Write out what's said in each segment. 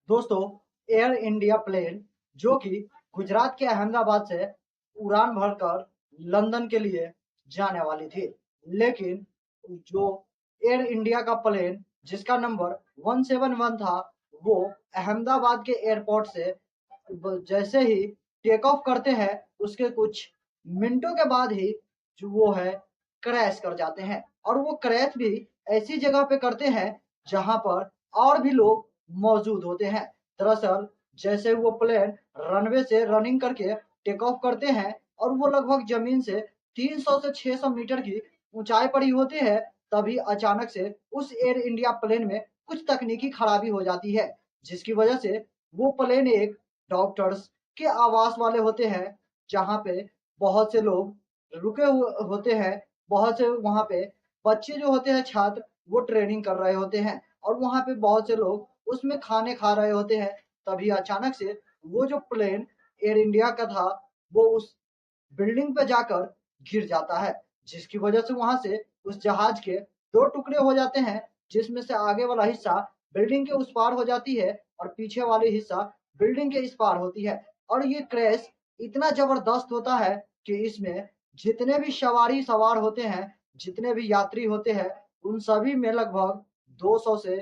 दोस्तों, air India plane जो कि गुजरात के अहमदाबाद से उड़ान भरकर लंदन के लिए जाने वाली थी, लेकिन जो एयर इंडिया का प्लेन जिसका नंबर 171 था, वो अहमदाबाद के एयरपोर्ट से जैसे ही टेक ऑफ करते हैं, उसके कुछ मिनटों के बाद ही जो वो है क्रैश कर जाते हैं। और वो क्रैश भी ऐसी जगह पे करते हैं जहां पर और भी लोग मौजूद होते हैं। दरअसल जैसे वो प्लेन रनवे से रनिंग करके टेक ऑफ करते हैं और वो लगभग जमीन से 300 से 600 मीटर की ऊंचाई पर ही होती है, तभी अचानक से उस एयर इंडिया प्लेन में कुछ तकनीकी खराबी हो जाती है, जिसकी वजह से वो प्लेन एक डॉक्टर्स के आवास वाले होते हैं, जहाँ पे बहुत से लोग रुके हुए होते हैं। बहुत से वहाँ पे बच्चे जो होते हैं छात्र, वो ट्रेनिंग कर रहे होते हैं और वहाँ पे बहुत से लोग उसमें खाने खा रहे होते हैं। तभी अचानक से वो जो प्लेन एयर इंडिया का था, वो उस बिल्डिंग पे जाकर गिर जाता है, जिसकी वजह से वहां से उस जहाज के दो टुकड़े हो जाते हैं, जिसमें से आगे वाला हिस्सा बिल्डिंग के उस पार हो जाती है और पीछे वाली हिस्सा बिल्डिंग के इस पार होती है। और ये क्रैश इतना जबरदस्त होता है कि इसमें जितने भी सवारी सवार होते हैं, जितने भी यात्री होते हैं, उन सभी में लगभग 200 से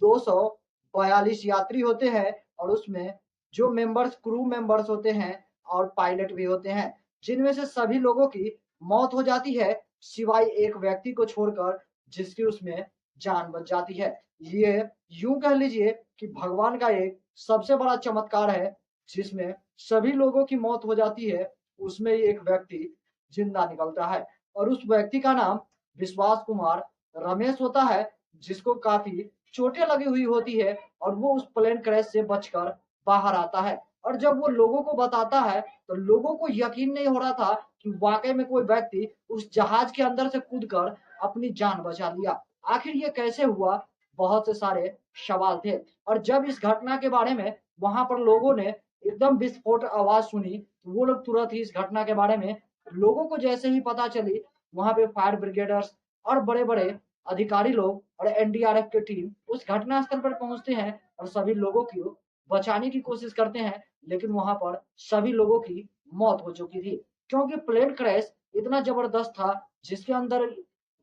242 यात्री होते हैं। और उसमें जो मेंबर्स क्रू मेंबर्स होते हैं और पायलट भी होते हैं, जिनमें से सभी लोगों की मौत हो जाती है, सिवाय एक व्यक्ति को छोड़कर, जिसकी उसमें जान बच जाती है। ये यूं कह लीजिए कि भगवान का एक सबसे बड़ा चमत्कार है, जिसमें सभी लोगों की मौत हो जाती है, उसमें एक व्यक्ति जिंदा निकलता है। और उस व्यक्ति का नाम विश्वास कुमार रमेश होता है, जिसको काफी चोटें लगी हुई होती है और वो उस प्लेन क्रैश से बचकर बाहर आता है। और जब वो लोगों को बताता है, तो लोगों को यकीन नहीं हो रहा था कि वाकई में कोई व्यक्ति उस जहाज के अंदर से कूदकर अपनी जान बचा लिया। आखिर ये कैसे हुआ? बहुत से सारे सवाल थे। और जब इस घटना के बारे में वहां पर लोगों ने एकदम विस्फोट आवाज सुनी, तो वो लोग तुरंत ही इस घटना के बारे में, लोगों को जैसे ही पता चली, वहां पे फायर ब्रिगेडर्स और बड़े बड़े अधिकारी लोग और एनडीआरएफ की टीम उस घटना स्थल पर पहुंचते हैं और सभी लोगों को बचाने की कोशिश करते हैं। लेकिन वहां पर सभी लोगों की मौत हो चुकी थी, क्योंकि प्लेन क्रैश इतना जबरदस्त था, जिसके अंदर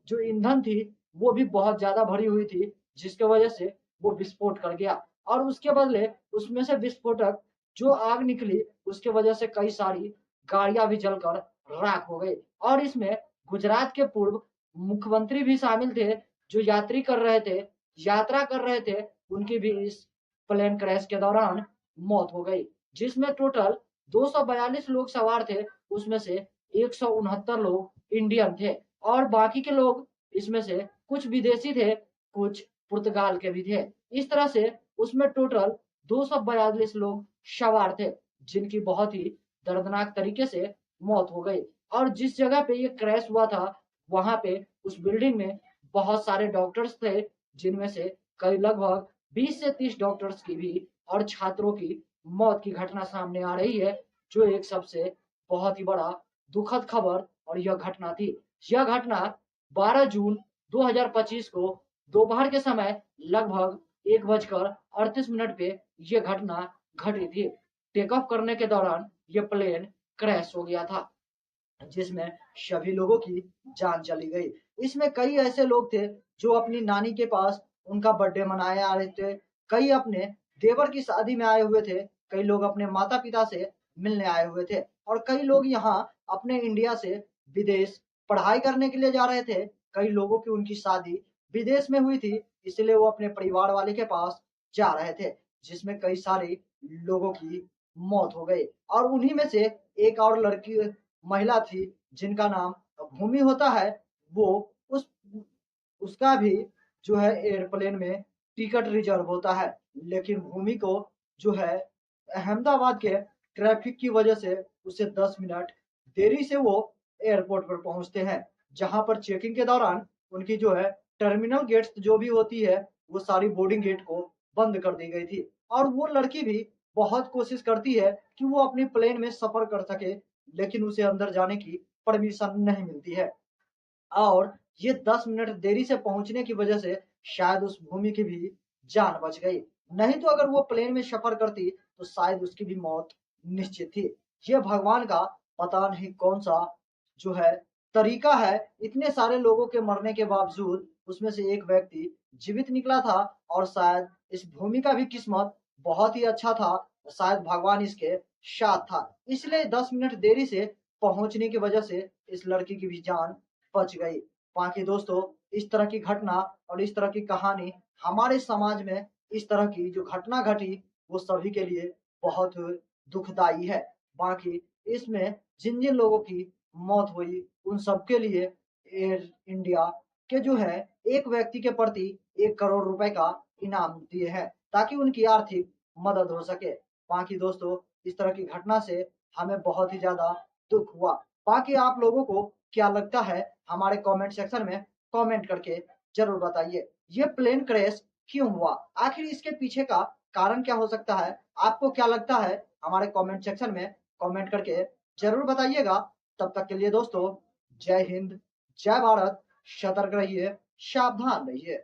जो ईंधन थी वो भी बहुत ज्यादा भरी हुई थी, जिसकी वजह से वो विस्फोट कर गया। और उसके बदले उसमें से विस्फोटक जो आग निकली, उसके वजह से कई सारी गाड़ियां भी जलकर राख हो गई। और इसमें गुजरात के पूर्व मुख्यमंत्री भी शामिल थे, जो यात्रा कर रहे थे, उनकी भी इस प्लेन क्रैश के दौरान मौत हो गई। जिसमें टोटल 242 लोग सवार थे, उसमें से 169 लोग इंडियन थे और बाकी के लोग इसमें से कुछ विदेशी थे, कुछ पुर्तगाल के भी थे। इस तरह से उसमें टोटल 242 लोग सवार थे, जिनकी बहुत ही दर्दनाक तरीके से मौत हो गई। और जिस जगह पे ये क्रैश हुआ था, वहां पे उस बिल्डिंग में बहुत सारे डॉक्टर्स थे, जिनमें से कई लगभग 20 से 30 डॉक्टर्स की भी और छात्रों की मौत की घटना सामने आ रही है, जो एक सबसे बहुत ही बड़ा दुखद खबर और यह घटना थी। यह घटना 12 जून 2025 को दोपहर के समय लगभग 1 बजकर 38 मिनट पे यह घटना घटी थी। टेक ऑफ करने के दौरान यह प्लेन क्रैश हो गया था, जिसमें सभी लोगों की जान चली गई। इसमें कई ऐसे लोग थे जो अपनी नानी के पास उनका बर्थडे मनाए आ रहे थे, कई अपने देवर की शादी में आए हुए थे, कई लोग अपने माता पिता से मिलने आए हुए थे और कई लोग यहाँ अपने इंडिया से विदेश पढ़ाई करने के लिए जा रहे थे। कई लोगों की उनकी शादी विदेश में हुई थी, इसलिए वो अपने परिवार वाले के पास जा रहे थे, जिसमें कई सारे लोगों की मौत हो गई। और उन्हीं में से एक और लड़की महिला थी, जिनका नाम भूमि होता है। वो उस उसका भी जो है एयरप्लेन में टिकट रिजर्व होता है, लेकिन भूमि को जो है अहमदाबाद के ट्रैफिक की वजह से उसे 10 मिनट देरी से वो एयरपोर्ट पर पहुंचते हैं, जहां पर चेकिंग के दौरान उनकी जो है टर्मिनल गेट्स जो भी होती है, वो सारी बोर्डिंग गेट को बंद कर दी गई थी। और वो लड़की भी बहुत कोशिश करती है कि वो अपनी प्लेन में सफर कर सके, लेकिन उसे अंदर जाने की परमिशन नहीं मिलती है। और ये 10 मिनट देरी से पहुंचने की वजह से शायद उस भूमि की भी जान बच गई। नहीं तो अगर वो प्लेन में सफर करती तो शायद उसकी भी मौत निश्चित थी। ये भगवान का पता नहीं कौन सा जो है तरीका है, इतने सारे लोगों के मरने के बावजूद उसमें से एक व्यक्ति जीवित निकला था। और शायद इस भूमि का भी किस्मत बहुत ही अच्छा था, शायद भगवान इसके साथ था, इसलिए 10 मिनट देरी से पहुंचने की वजह से इस लड़की की भी जान बच गई। बाकी दोस्तों, इस तरह की घटना और इस तरह की कहानी हमारे समाज में इस तरह की जो घटना घटी वो सभी के लिए बहुत दुखदाई है। बाकी इसमें जिन जिन लोगों की मौत हुई उन सबके लिए एयर इंडिया के जो है एक व्यक्ति के प्रति 1 करोड़ रुपए का इनाम दिए हैं ताकि उनकी आर्थिक मदद हो सके। बाकी दोस्तों, इस तरह की घटना से हमें बहुत ही ज्यादा दुख हुआ। बाकी आप लोगों को क्या लगता है हमारे कमेंट सेक्शन में कमेंट करके जरूर बताइए। ये प्लेन क्रैश क्यों हुआ, आखिर इसके पीछे का कारण क्या हो सकता है, आपको क्या लगता है हमारे कमेंट सेक्शन में कमेंट करके जरूर बताइएगा। तब तक के लिए दोस्तों, जय हिंद, जय भारत, सतर्क रहिए, सावधान रहिए।